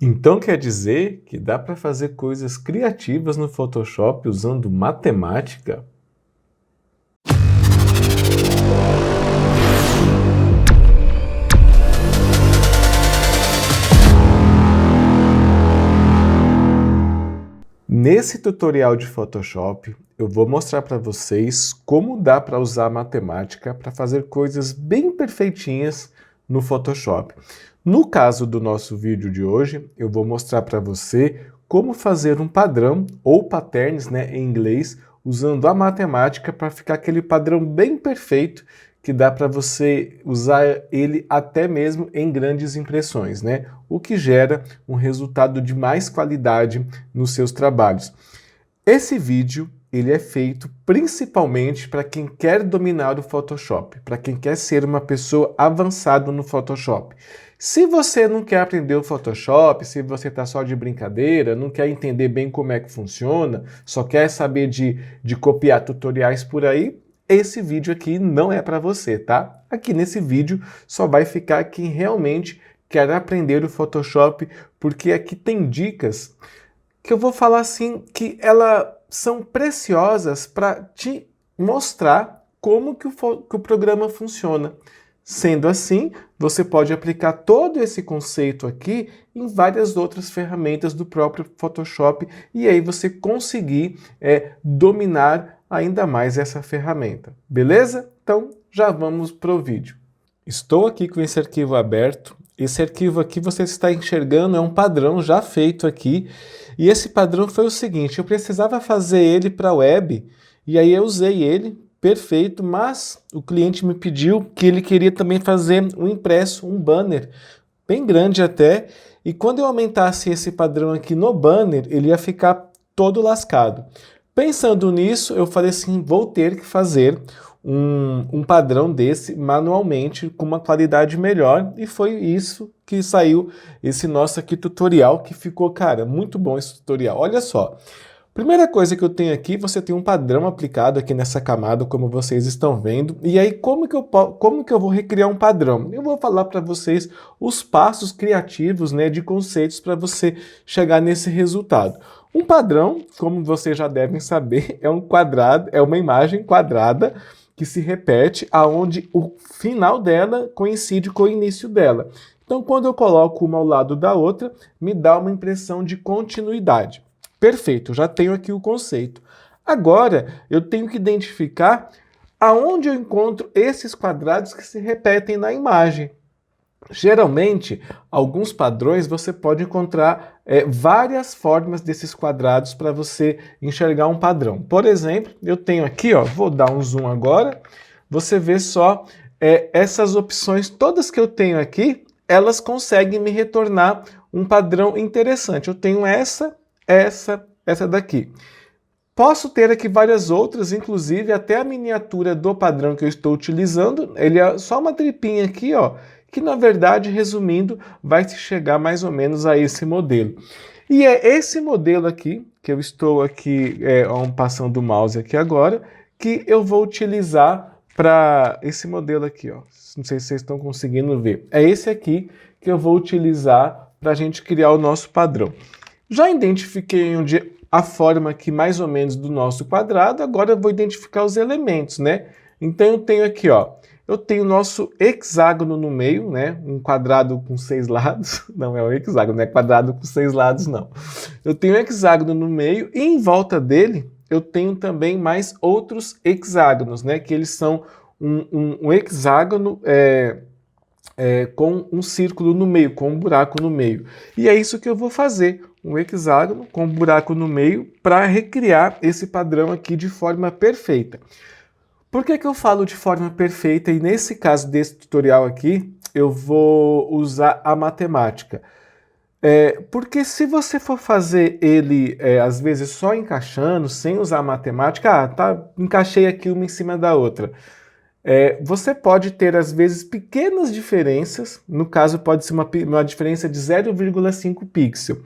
Então quer dizer que dá para fazer coisas criativas no Photoshop usando matemática? Nesse tutorial de Photoshop, eu vou mostrar para vocês como dá para usar a matemática para fazer coisas bem perfeitinhas no Photoshop. No caso do nosso vídeo de hoje, eu vou mostrar para você como fazer um padrão, ou patterns, né, em inglês, usando a matemática para ficar aquele padrão bem perfeito que dá para você usar ele até mesmo em grandes impressões, né? O que gera um resultado de mais qualidade nos seus trabalhos. Esse vídeo ele é feito principalmente para quem quer dominar o Photoshop, para quem quer ser uma pessoa avançada no Photoshop. Se você não quer aprender o Photoshop, se você está só de brincadeira, não quer entender bem como é que funciona, só quer saber de copiar tutoriais por aí, esse vídeo aqui não é para você, tá? Aqui nesse vídeo só vai ficar quem realmente quer aprender o Photoshop, porque aqui tem dicas que eu vou falar assim que elas são preciosas para te mostrar como que o programa funciona. Sendo assim, você pode aplicar todo esse conceito aqui em várias outras ferramentas do próprio Photoshop e aí você conseguir dominar ainda mais essa ferramenta. Beleza? Então já vamos para o vídeo. Estou aqui com esse arquivo aberto. Esse arquivo aqui você está enxergando é um padrão já feito aqui. E esse padrão foi o seguinte, eu precisava fazer ele para a web e aí eu usei ele. Perfeito, mas o cliente me pediu que ele queria também fazer um impresso, um banner, bem grande até, e quando eu aumentasse esse padrão aqui no banner, ele ia ficar todo lascado. Pensando nisso, eu falei assim, vou ter que fazer um padrão desse manualmente, com uma qualidade melhor, e foi isso que saiu esse nosso aqui tutorial, que ficou, cara, muito bom esse tutorial. Olha só. Primeira coisa que eu tenho aqui, você tem um padrão aplicado aqui nessa camada, como vocês estão vendo. E aí, como que eu vou recriar um padrão? Eu vou falar para vocês os passos criativos, né, de conceitos para você chegar nesse resultado. Um padrão, como vocês já devem saber, é um quadrado, é uma imagem quadrada que se repete, aonde o final dela coincide com o início dela. Então, quando eu coloco uma ao lado da outra, me dá uma impressão de continuidade. Perfeito, já tenho aqui o conceito. Agora, eu tenho que identificar aonde eu encontro esses quadrados que se repetem na imagem. Geralmente, alguns padrões você pode encontrar várias formas desses quadrados para você enxergar um padrão. Por exemplo, eu tenho aqui, ó, vou dar um zoom agora, você vê só essas opções todas que eu tenho aqui, elas conseguem me retornar um padrão interessante. Eu tenho essa daqui. Posso ter aqui várias outras, inclusive até a miniatura do padrão que eu estou utilizando, ele é só uma tripinha aqui, ó, que na verdade, resumindo, vai se chegar mais ou menos a esse modelo. E é esse modelo aqui, que eu estou aqui passando o mouse aqui agora, que eu vou utilizar para esse modelo aqui, ó. Não sei se vocês estão conseguindo ver. É esse aqui que eu vou utilizar para a gente criar o nosso padrão. Já identifiquei a forma aqui mais ou menos do nosso quadrado, agora eu vou identificar os elementos, né? Então eu tenho aqui, ó, eu tenho o nosso hexágono no meio, né? Um quadrado com 6 lados, não é um hexágono, não é quadrado com 6 lados, não. Eu tenho um hexágono no meio e em volta dele eu tenho também mais outros hexágonos, né? Que eles são um hexágono com um círculo no meio, com um buraco no meio. E é isso que eu vou fazer, um hexágono com um buraco no meio para recriar esse padrão aqui de forma perfeita. Por que eu falo de forma perfeita e nesse caso desse tutorial aqui eu vou usar a matemática? Porque se você for fazer ele às vezes só encaixando, sem usar a matemática, encaixei aqui uma em cima da outra. Você pode ter, às vezes, pequenas diferenças, no caso pode ser uma diferença de 0,5 pixel.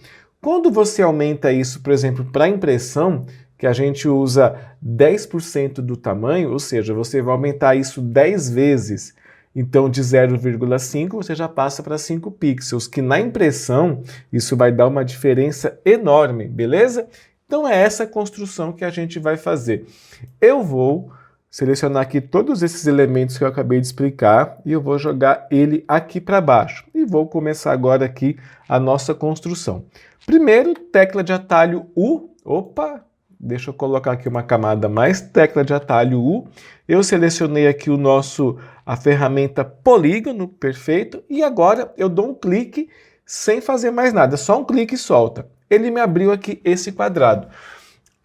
Quando você aumenta isso, por exemplo, para impressão, que a gente usa 10% do tamanho, ou seja, você vai aumentar isso 10 vezes, Então, de 0,5 você já passa para 5 pixels, que na impressão isso vai dar uma diferença enorme, beleza? Então, é essa construção que a gente vai fazer. Eu vou selecionar aqui todos esses elementos que eu acabei de explicar e eu vou jogar ele aqui para baixo. E vou começar agora aqui a nossa construção. Primeiro, tecla de atalho U. Opa! Deixa eu colocar aqui uma camada a mais, tecla de atalho U. Eu selecionei aqui a ferramenta polígono, perfeito. E agora eu dou um clique sem fazer mais nada, só um clique e solta. Ele me abriu aqui esse quadrado.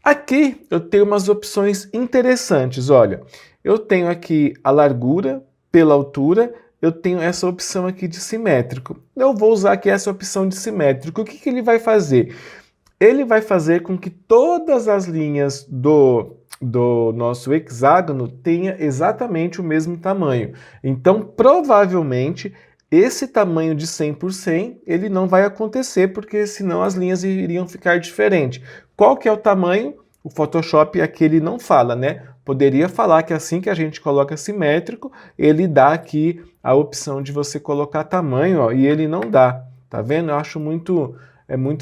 Aqui eu tenho umas opções interessantes, olha. Eu tenho aqui a largura pela altura, eu tenho essa opção aqui de simétrico. Eu vou usar aqui essa opção de simétrico. O que ele vai fazer? Ele vai fazer com que todas as linhas do nosso hexágono tenha exatamente o mesmo tamanho. Então, provavelmente, esse tamanho de 100 por 100, ele não vai acontecer, porque senão as linhas iriam ficar diferentes. Qual que é o tamanho? O Photoshop aqui ele não fala, né? Poderia falar que assim que a gente coloca simétrico, ele dá aqui a opção de você colocar tamanho, ó, e ele não dá. Tá vendo? Eu acho muito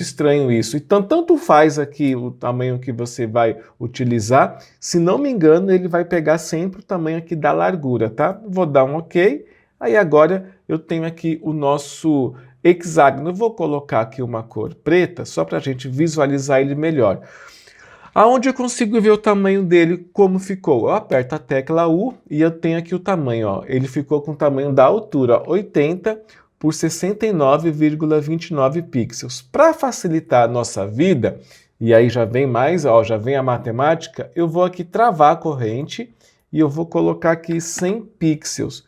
estranho isso. Então, tanto faz aqui o tamanho que você vai utilizar. Se não me engano, ele vai pegar sempre o tamanho aqui da largura, tá? Vou dar um OK. Aí agora eu tenho aqui o nosso hexágono. Eu vou colocar aqui uma cor preta, só para a gente visualizar ele melhor. Aonde eu consigo ver o tamanho dele, como ficou? Eu aperto a tecla U e eu tenho aqui o tamanho, ó. Ele ficou com o tamanho da altura, 80 por 69,29 pixels. Para facilitar a nossa vida, e aí já vem mais, ó, já vem a matemática, eu vou aqui travar a corrente e eu vou colocar aqui 100 pixels.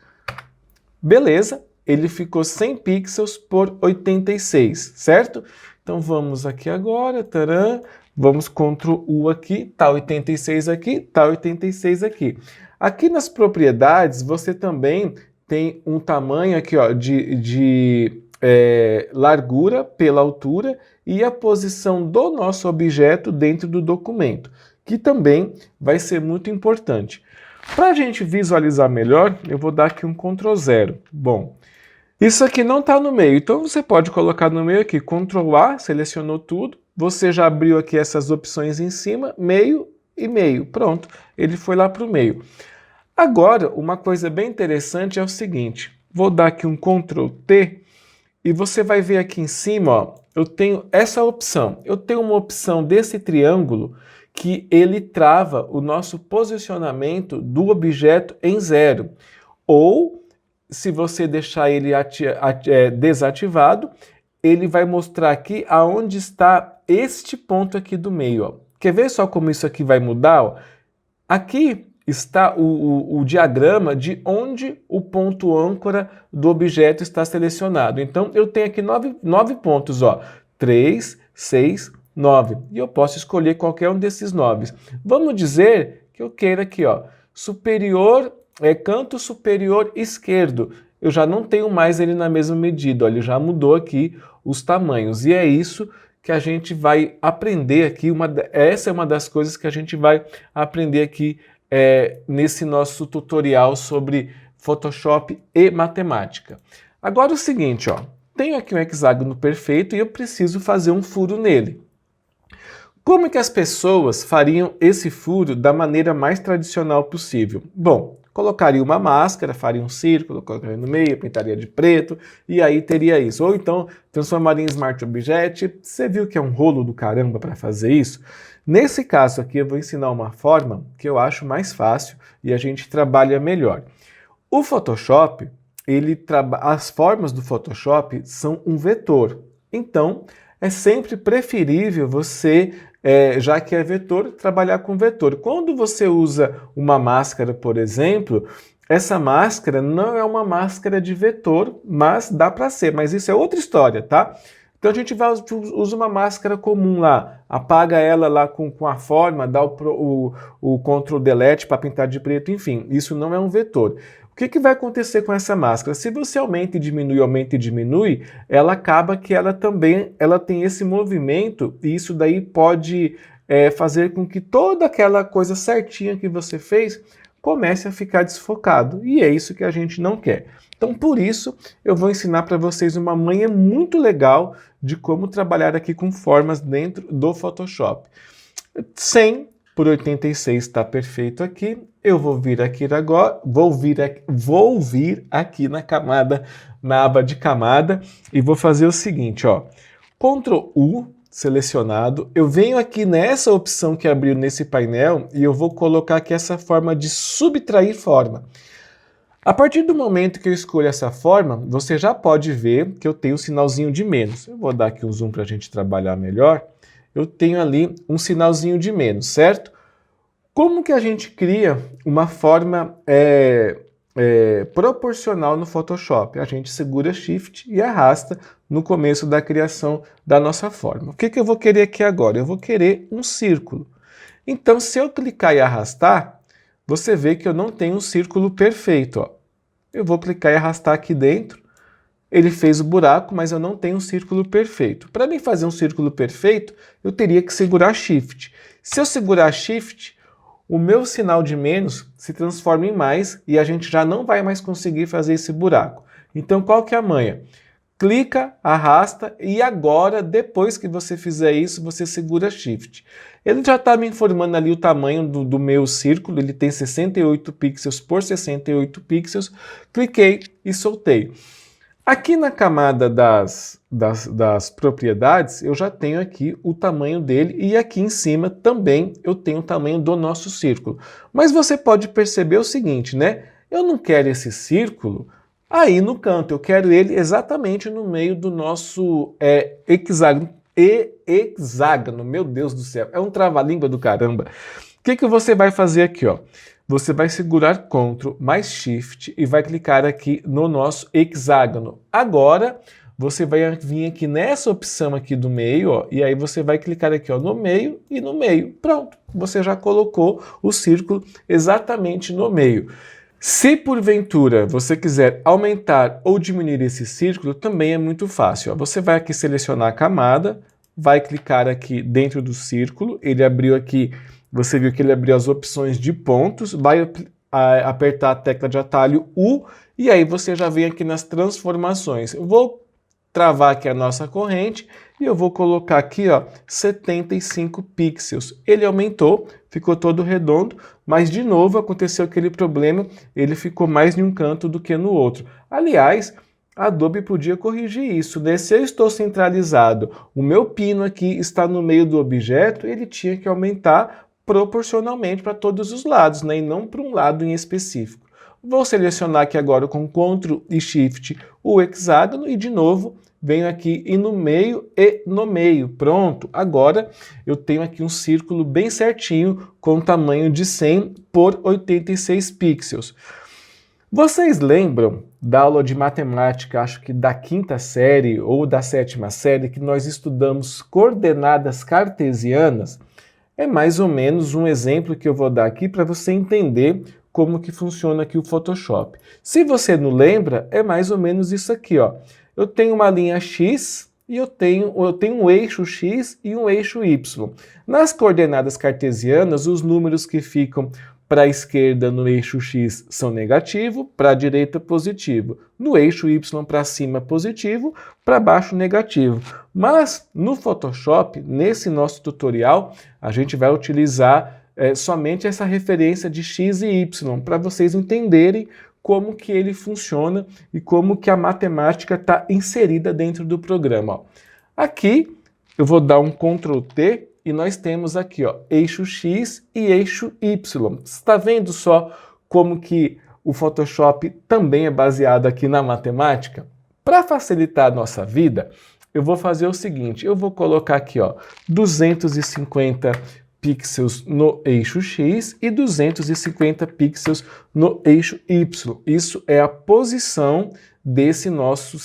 Beleza, ele ficou 100 pixels por 86, certo? Então vamos aqui agora, taran, vamos Ctrl U aqui, tá 86 aqui, tá 86 aqui. Aqui nas propriedades você também tem um tamanho aqui, ó, de largura pela altura e a posição do nosso objeto dentro do documento, que também vai ser muito importante. Para a gente visualizar melhor, eu vou dar aqui um Ctrl 0. Bom, isso aqui não está no meio, então você pode colocar no meio aqui, Ctrl A, selecionou tudo, você já abriu aqui essas opções em cima, meio e meio, pronto, ele foi lá para o meio. Agora, uma coisa bem interessante é o seguinte, vou dar aqui um Ctrl T e você vai ver aqui em cima, ó, eu tenho essa opção. Eu tenho uma opção desse triângulo que ele trava o nosso posicionamento do objeto em 0. Ou, se você deixar ele desativado, ele vai mostrar aqui aonde está este ponto aqui do meio. Ó. Quer ver só como isso aqui vai mudar? Ó? Aqui está o diagrama de onde o ponto âncora do objeto está selecionado. Então, eu tenho aqui 9 pontos, ó, 3, 6, 9. E eu posso escolher qualquer um desses 9. Vamos dizer que eu queira aqui, ó, canto superior esquerdo. Eu já não tenho mais ele na mesma medida, ó, ele já mudou aqui os tamanhos. E é isso que a gente vai aprender aqui, essa é uma das coisas que a gente vai aprender aqui nesse nosso tutorial sobre Photoshop e matemática. Agora o seguinte, ó, tenho aqui um hexágono perfeito e eu preciso fazer um furo nele. Como é que as pessoas fariam esse furo da maneira mais tradicional possível? Bom, colocaria uma máscara, faria um círculo, colocaria no meio, pintaria de preto e aí teria isso. Ou então transformaria em Smart Object. Você viu que é um rolo do caramba para fazer isso? Nesse caso aqui eu vou ensinar uma forma que eu acho mais fácil e a gente trabalha melhor. O Photoshop, as formas do Photoshop são um vetor. Então, é sempre preferível você, já que é vetor, trabalhar com vetor. Quando você usa uma máscara, por exemplo, essa máscara não é uma máscara de vetor, mas dá para ser. Mas isso é outra história, tá? Então a gente usa uma máscara comum lá, apaga ela lá com a forma, dá o Ctrl Delete para pintar de preto, enfim, isso não é um vetor. O que vai acontecer com essa máscara? Se você aumenta e diminui, ela acaba que ela tem esse movimento e isso daí pode fazer com que toda aquela coisa certinha que você fez comece a ficar desfocado. E é isso que a gente não quer. Então, por isso, eu vou ensinar para vocês uma manha muito legal de como trabalhar aqui com formas dentro do Photoshop. 100 por 86 está perfeito aqui. Eu vou vir aqui agora, vou vir aqui na camada, na aba de camada, e vou fazer o seguinte, ó. Ctrl U, selecionado. Eu venho aqui nessa opção que abriu nesse painel e eu vou colocar aqui essa forma de subtrair forma. A partir do momento que eu escolho essa forma, você já pode ver que eu tenho um sinalzinho de menos. Eu vou dar aqui um zoom para a gente trabalhar melhor. Eu tenho ali um sinalzinho de menos, certo? Como que a gente cria uma forma proporcional no Photoshop? A gente segura Shift e arrasta no começo da criação da nossa forma. O que eu vou querer aqui agora? Eu vou querer um círculo. Então, se eu clicar e arrastar, você vê que eu não tenho um círculo perfeito. Ó. Eu vou clicar e arrastar aqui dentro. Ele fez o buraco, mas eu não tenho um círculo perfeito. Para mim fazer um círculo perfeito, eu teria que segurar Shift. Se eu segurar Shift, o meu sinal de menos se transforma em mais e a gente já não vai mais conseguir fazer esse buraco. Então, qual que é a manha? Clica, arrasta e agora, depois que você fizer isso, você segura Shift. Ele já está me informando ali o tamanho do meu círculo, ele tem 68 pixels por 68 pixels. Cliquei e soltei. Aqui na camada das propriedades, eu já tenho aqui o tamanho dele e aqui em cima também eu tenho o tamanho do nosso círculo. Mas você pode perceber o seguinte, né? Eu não quero esse círculo aí no canto, eu quero ele exatamente no meio do nosso hexágono. Hexágono, meu Deus do céu, é um trava-língua do caramba. O que você vai fazer aqui, ó? Você vai segurar Ctrl mais Shift e vai clicar aqui no nosso hexágono. Agora, você vai vir aqui nessa opção aqui do meio, ó, e aí você vai clicar aqui ó, no meio e no meio. Pronto, você já colocou o círculo exatamente no meio. Se porventura você quiser aumentar ou diminuir esse círculo, também é muito fácil. Ó. Você vai aqui selecionar a camada, vai clicar aqui dentro do círculo, ele abriu aqui. Você viu que ele abriu as opções de pontos, vai apertar a tecla de atalho U e aí você já vem aqui nas transformações. Eu vou travar aqui a nossa corrente e eu vou colocar aqui ó, 75 pixels. Ele aumentou, ficou todo redondo, mas de novo aconteceu aquele problema, ele ficou mais em um canto do que no outro. Aliás, a Adobe podia corrigir isso, né? Se eu estou centralizado, o meu pino aqui está no meio do objeto, ele tinha que aumentar proporcionalmente para todos os lados, né? E não para um lado em específico. Vou selecionar aqui agora com Ctrl e Shift o hexágono e de novo venho aqui e no meio. Pronto, agora eu tenho aqui um círculo bem certinho com tamanho de 100 por 86 pixels. Vocês lembram da aula de matemática, acho que da 5ª série ou da 7ª série, que nós estudamos coordenadas cartesianas? É mais ou menos um exemplo que eu vou dar aqui para você entender como que funciona aqui o Photoshop. Se você não lembra, é mais ou menos isso aqui, ó. Eu tenho uma linha X e eu tenho um eixo X e um eixo Y. Nas coordenadas cartesianas, os números que ficam para a esquerda no eixo X são negativo, para a direita positivo. No eixo Y para cima positivo, para baixo negativo. Mas no Photoshop, nesse nosso tutorial, a gente vai utilizar somente essa referência de X e Y, para vocês entenderem como que ele funciona e como que a matemática está inserida dentro do programa. Ó. Aqui eu vou dar um Ctrl T e nós temos aqui ó, eixo X e eixo Y. Você está vendo só como que o Photoshop também é baseado aqui na matemática? Para facilitar a nossa vida, eu vou fazer o seguinte, eu vou colocar aqui ó, 250 pixels no eixo X e 250 pixels no eixo Y. Isso é a posição desse nosso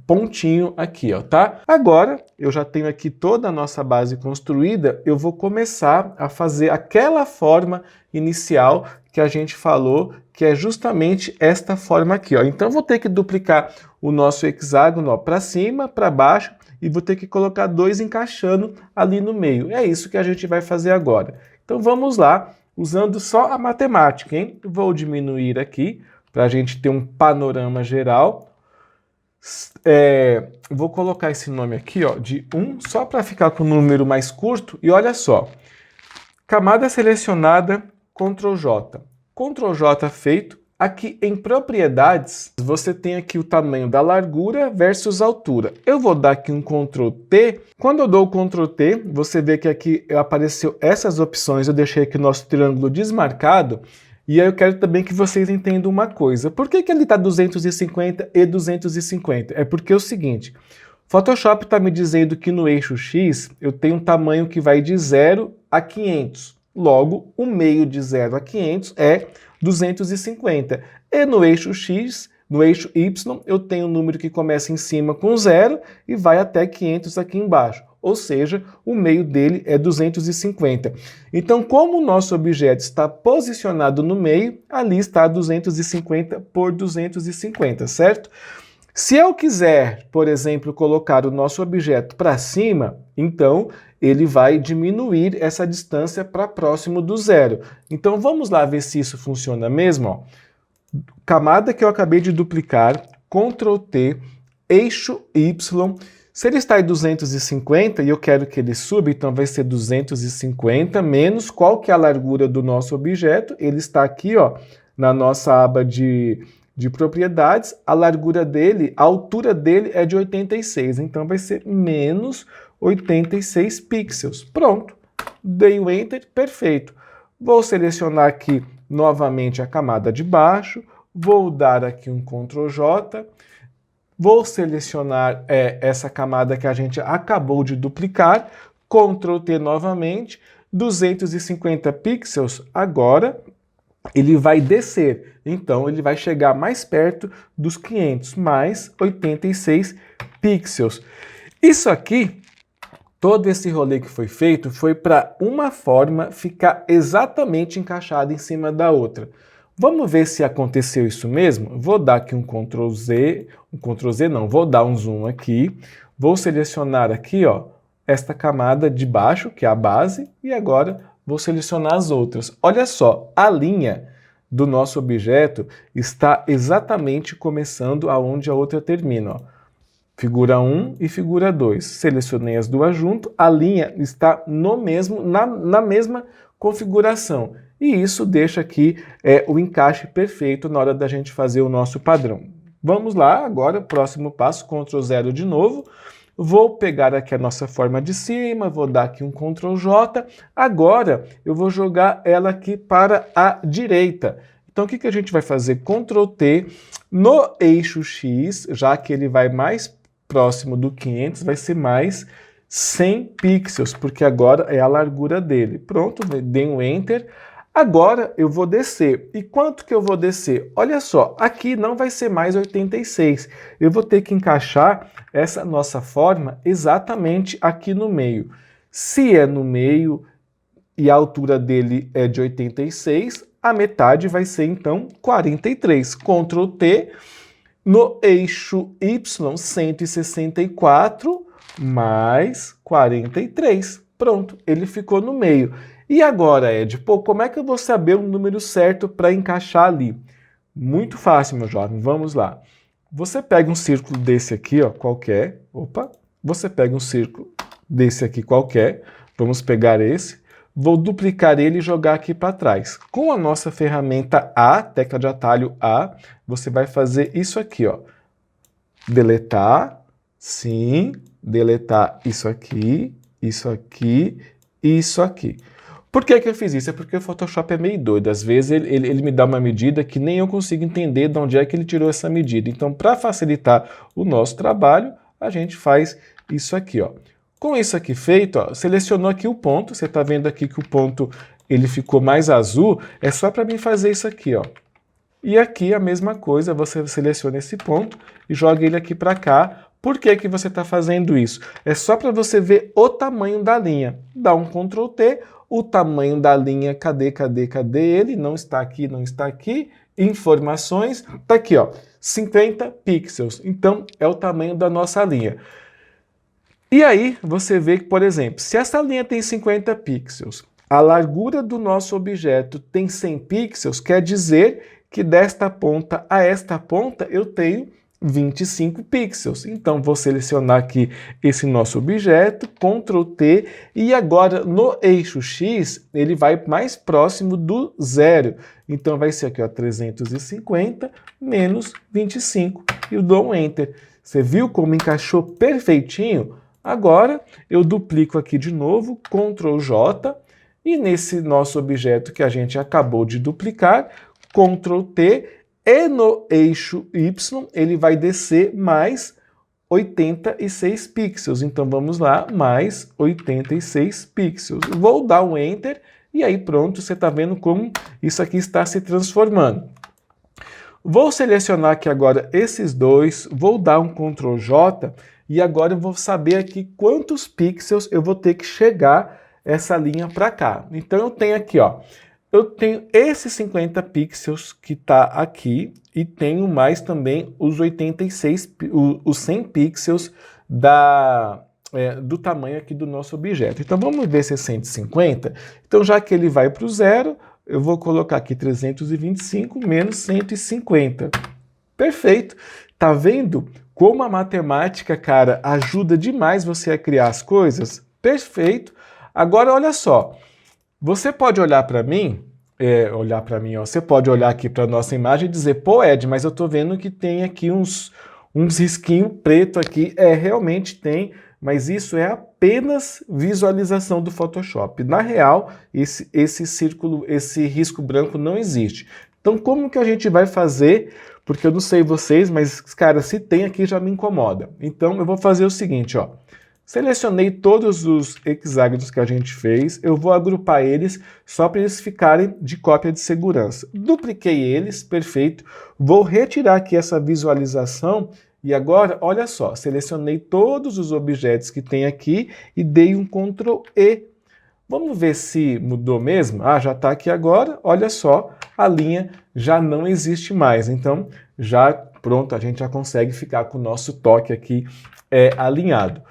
pontinho aqui, ó, tá? Agora, eu já tenho aqui toda a nossa base construída, eu vou começar a fazer aquela forma inicial que a gente falou, que é justamente esta forma aqui, ó. Então, eu vou ter que duplicar o nosso hexágono, ó, para cima, para baixo, e vou ter que colocar dois encaixando ali no meio. É isso que a gente vai fazer agora. Então, vamos lá. usando só a matemática, hein? Vou diminuir aqui para a gente ter um panorama geral. Vou colocar esse nome aqui, ó, de 1, só para ficar com o número mais curto. E olha só, camada selecionada, Ctrl J. Ctrl J feito. Aqui em propriedades, você tem aqui o tamanho da largura versus altura. Eu vou dar aqui um Ctrl T. Quando eu dou o Ctrl T, você vê que aqui apareceu essas opções. Eu deixei aqui o nosso triângulo desmarcado. E aí eu quero também que vocês entendam uma coisa. Por que ele está 250 e 250? É porque é o seguinte, Photoshop está me dizendo que no eixo X eu tenho um tamanho que vai de 0 a 500. Logo, o meio de 0 a 500 é 250. E no eixo X, no eixo Y, eu tenho um número que começa em cima com 0 e vai até 500 aqui embaixo. Ou seja, o meio dele é 250. Então, como o nosso objeto está posicionado no meio, ali está 250 por 250, certo? Se eu quiser, por exemplo, colocar o nosso objeto para cima, então ele vai diminuir essa distância para próximo do zero. Então vamos lá ver se isso funciona mesmo. Ó. Camada que eu acabei de duplicar, Ctrl T, eixo Y. Se ele está em 250 e eu quero que ele suba, então vai ser 250 menos qual que é a largura do nosso objeto. Ele está aqui, ó, na nossa aba de propriedades. A largura dele, a altura dele é de 86, então vai ser menos 86 pixels. Pronto, dei o Enter, perfeito. Vou selecionar aqui novamente a camada de baixo, vou dar aqui um Ctrl J, vou selecionar essa camada que a gente acabou de duplicar, Ctrl T novamente, 250 pixels, agora ele vai descer, então ele vai chegar mais perto dos 500, mais 86 pixels. Isso aqui, todo esse rolê que foi feito, foi para uma forma ficar exatamente encaixada em cima da outra. Vamos ver se aconteceu isso mesmo? Vou dar aqui um Ctrl Z, vou dar um zoom aqui, vou selecionar aqui, ó, esta camada de baixo, que é a base, e agora vou selecionar as outras. Olha só, a linha do nosso objeto está exatamente começando aonde a outra termina, ó. Figura 1 e figura 2. Selecionei as duas junto, a linha está na mesma configuração. E isso deixa aqui o encaixe perfeito na hora da gente fazer o nosso padrão. Vamos lá, agora, próximo passo, Ctrl 0 de novo. Vou pegar aqui a nossa forma de cima, vou dar aqui um Ctrl J. Agora, eu vou jogar ela aqui para a direita. Então, o que a gente vai fazer? Ctrl T no eixo X, já que ele vai mais próximo do 500, vai ser mais 100 pixels, porque agora é a largura dele. Pronto, dei um Enter. Agora eu vou descer. E quanto que eu vou descer? Olha só, aqui não vai ser mais 86. Eu vou ter que encaixar essa nossa forma exatamente aqui no meio. Se é no meio e a altura dele é de 86, a metade vai ser então 43. Ctrl T, no eixo Y, 164 mais 43. Pronto, ele ficou no meio. E agora, Ed, como é que eu vou saber o número certo para encaixar ali? Muito fácil, meu jovem, vamos lá. Você pega um círculo desse aqui, ó, qualquer. Opa! Você pega um círculo desse aqui qualquer. Vamos pegar esse. Vou duplicar ele e jogar aqui para trás. Com a nossa ferramenta A, tecla de atalho A, você vai fazer isso aqui, ó. Deletar, sim, deletar isso aqui, isso aqui e isso aqui. Por que eu fiz isso? É porque o Photoshop é meio doido. Às vezes ele me dá uma medida que nem eu consigo entender de onde é que ele tirou essa medida. Então, para facilitar o nosso trabalho, a gente faz isso aqui, ó. Com isso aqui feito, ó, selecionou aqui o ponto. Você está vendo aqui que o ponto ele ficou mais azul. É só para mim fazer isso aqui, ó. E aqui a mesma coisa, você seleciona esse ponto e joga ele aqui para cá. Por que você está fazendo isso? É só para você ver o tamanho da linha. Dá um Ctrl T, o tamanho da linha, cadê ele? Não está aqui, não está aqui. Informações, tá aqui, ó, 50 pixels. Então, é o tamanho da nossa linha. E aí, você vê que, por exemplo, se essa linha tem 50 pixels, a largura do nosso objeto tem 100 pixels, quer dizer que desta ponta a esta ponta eu tenho 25 pixels. Então, vou selecionar aqui esse nosso objeto, Ctrl T, e agora no eixo X, ele vai mais próximo do zero. Então, vai ser aqui, ó, 350 menos 25, e eu dou um Enter. Você viu como encaixou perfeitinho? Agora, eu duplico aqui de novo, Ctrl J, e nesse nosso objeto que a gente acabou de duplicar, Ctrl T, e no eixo Y, ele vai descer mais 86 pixels. Então, vamos lá, mais 86 pixels. Vou dar um Enter, e aí pronto, você está vendo como isso aqui está se transformando. Vou selecionar aqui agora esses dois, vou dar um Ctrl J, e agora eu vou saber aqui quantos pixels eu vou ter que chegar essa linha para cá. Então, eu tenho aqui, ó, eu tenho esses 50 pixels que está aqui e tenho mais também os 86, os 100 pixels do tamanho aqui do nosso objeto. Então, vamos ver se é 150. Então, já que ele vai para o zero, eu vou colocar aqui 325 menos 150. Perfeito. Tá vendo como a matemática, cara, ajuda demais você a criar as coisas? Perfeito. Agora, olha só. Você pode olhar para mim, ó, você pode olhar aqui para a nossa imagem e dizer, pô, Ed, mas eu estou vendo que tem aqui uns risquinhos preto aqui. Realmente tem, mas isso é apenas visualização do Photoshop. Na real, esse risco branco não existe. Então, como que a gente vai fazer? Porque eu não sei vocês, mas, cara, se tem aqui já me incomoda. Então, eu vou fazer o seguinte, ó. Selecionei todos os hexágonos que a gente fez, eu vou agrupar eles só para eles ficarem de cópia de segurança. Dupliquei eles, perfeito. Vou retirar aqui essa visualização e agora, olha só, selecionei todos os objetos que tem aqui e dei um Ctrl E. Vamos ver se mudou mesmo? Ah, já está aqui agora, olha só, a linha já não existe mais. Então, já pronto, a gente já consegue ficar com o nosso toque aqui alinhado.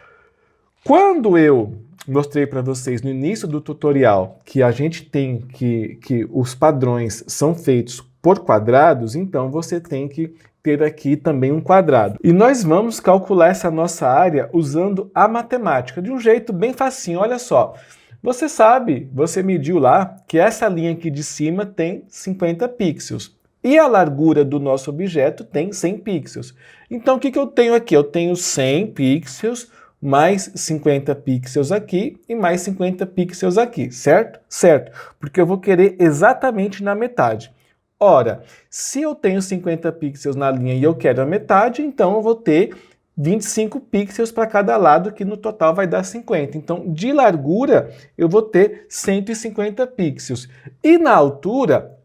Quando eu mostrei para vocês no início do tutorial que a gente tem que os padrões são feitos por quadrados, então você tem que ter aqui também um quadrado. E nós vamos calcular essa nossa área usando a matemática, de um jeito bem facinho, olha só. Você sabe, você mediu lá, que essa linha aqui de cima tem 50 pixels. E a largura do nosso objeto tem 100 pixels. Então, o que eu tenho aqui? Eu tenho 100 pixels mais 50 pixels aqui e mais 50 pixels aqui, certo? Certo, porque eu vou querer exatamente na metade. Ora, se eu tenho 50 pixels na linha e eu quero a metade, então eu vou ter 25 pixels para cada lado, que no total vai dar 50. Então, de largura, eu vou ter 150 pixels. E na altura,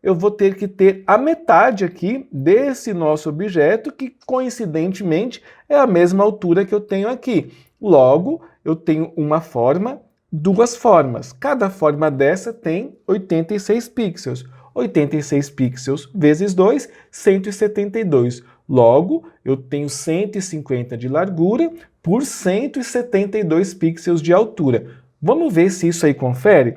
eu vou ter que ter a metade aqui desse nosso objeto, que coincidentemente é a mesma altura que eu tenho aqui. Logo, eu tenho uma forma, duas formas. Cada forma dessa tem 86 pixels. 86 pixels vezes 2, 172. Logo, eu tenho 150 de largura por 172 pixels de altura. Vamos ver se isso aí confere?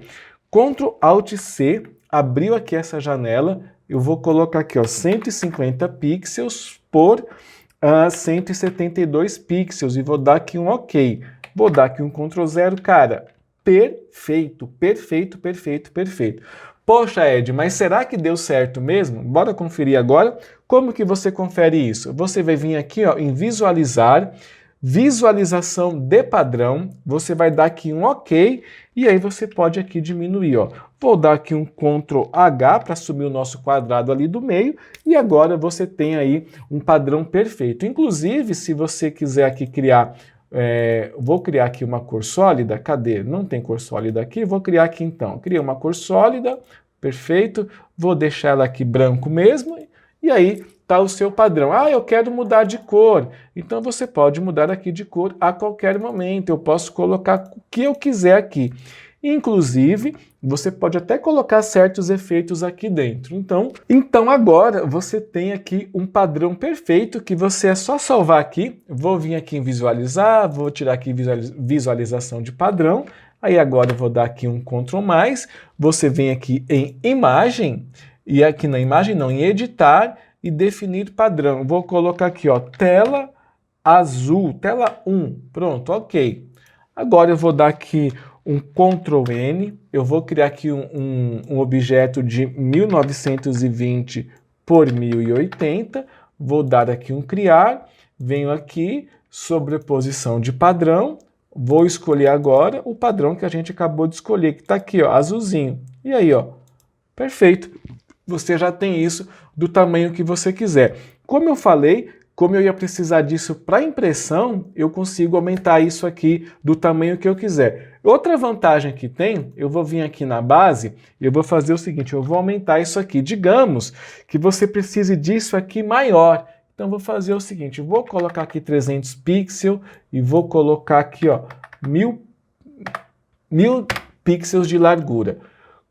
Ctrl Alt C, abriu aqui essa janela, eu vou colocar aqui, ó, 150 pixels por 172 pixels e vou dar aqui um OK. Vou dar aqui um Ctrl 0, cara, perfeito, perfeito, perfeito, perfeito. Poxa, Ed, mas será que deu certo mesmo? Bora conferir agora. Como que você confere isso? Você vai vir aqui, ó, em visualizar, visualização de padrão, você vai dar aqui um OK e aí você pode aqui diminuir, ó. Vou dar aqui um Ctrl H para subir o nosso quadrado ali do meio e agora você tem aí um padrão perfeito. Inclusive, se você quiser aqui criar, vou criar aqui uma cor sólida, cadê? Não tem cor sólida aqui, vou criar aqui então. Criei uma cor sólida, perfeito, vou deixar ela aqui branco mesmo e aí está o seu padrão. Ah, eu quero mudar de cor. Então você pode mudar aqui de cor a qualquer momento. Eu posso colocar o que eu quiser aqui. Inclusive, você pode até colocar certos efeitos aqui dentro. Então agora você tem aqui um padrão perfeito que você é só salvar aqui. Vou vir aqui em visualizar, vou tirar aqui visualização de padrão. Aí agora eu vou dar aqui um Ctrl+, você vem aqui em imagem, e aqui na imagem não, em editar e definir padrão. Vou colocar aqui, ó, tela azul, tela 1, pronto, ok. Agora eu vou dar aqui um Ctrl N, eu vou criar aqui um objeto de 1920 por 1080, vou dar aqui um criar, venho aqui, sobreposição de padrão, vou escolher agora o padrão que a gente acabou de escolher, que está aqui, ó, azulzinho. E aí, ó, perfeito. Você já tem isso do tamanho que você quiser. Como eu falei, como eu ia precisar disso para impressão, eu consigo aumentar isso aqui do tamanho que eu quiser. Outra vantagem que tem, eu vou vir aqui na base e eu vou fazer o seguinte, eu vou aumentar isso aqui. Digamos que você precise disso aqui maior. Então, vou fazer o seguinte, eu vou colocar aqui 300 pixels e vou colocar aqui, ó, 1000 pixels de largura.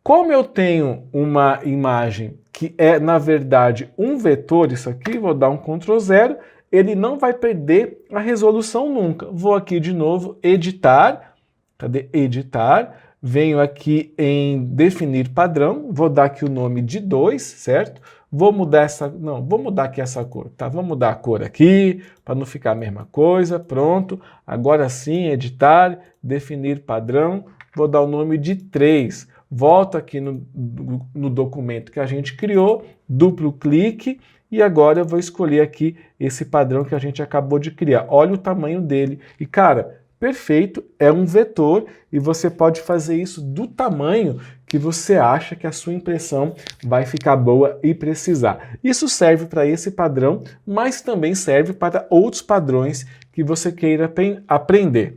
Como eu tenho uma imagem que é, na verdade, um vetor, isso aqui, vou dar um Ctrl 0, ele não vai perder a resolução nunca. Vou aqui de novo, editar, cadê? Editar, venho aqui em definir padrão, vou dar aqui o nome de 2, certo? Vou mudar essa, não, vou mudar aqui essa cor, tá? Vou mudar a cor aqui, para não ficar a mesma coisa, pronto. Agora sim, editar, definir padrão, vou dar o nome de 3. Volto aqui no documento que a gente criou, duplo clique, e agora eu vou escolher aqui esse padrão que a gente acabou de criar. Olha o tamanho dele. E, cara, perfeito, é um vetor, e você pode fazer isso do tamanho que você acha que a sua impressão vai ficar boa e precisar. Isso serve para esse padrão, mas também serve para outros padrões que você queira aprender.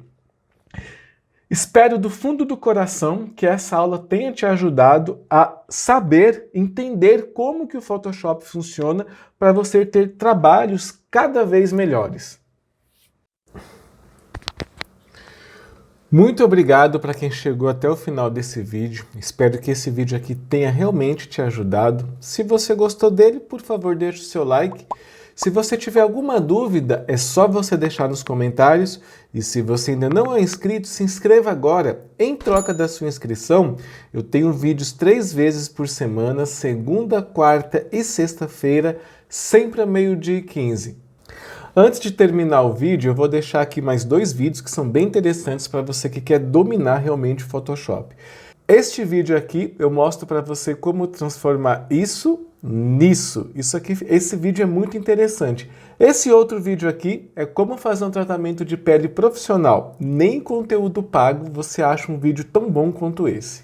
Espero do fundo do coração que essa aula tenha te ajudado a saber, entender como que o Photoshop funciona para você ter trabalhos cada vez melhores. Muito obrigado para quem chegou até o final desse vídeo. Espero que esse vídeo aqui tenha realmente te ajudado. Se você gostou dele, por favor, deixe o seu like. Se você tiver alguma dúvida, é só você deixar nos comentários. E se você ainda não é inscrito, se inscreva agora. Em troca da sua inscrição, eu tenho vídeos 3 vezes por semana, segunda, quarta e sexta-feira, sempre a 12h15. Antes de terminar o vídeo, eu vou deixar aqui mais 2 vídeos que são bem interessantes para você que quer dominar realmente o Photoshop. Este vídeo aqui eu mostro para você como transformar isso nisso. Esse vídeo é muito interessante. Esse outro vídeo aqui é como fazer um tratamento de pele profissional. Nem conteúdo pago você acha um vídeo tão bom quanto esse.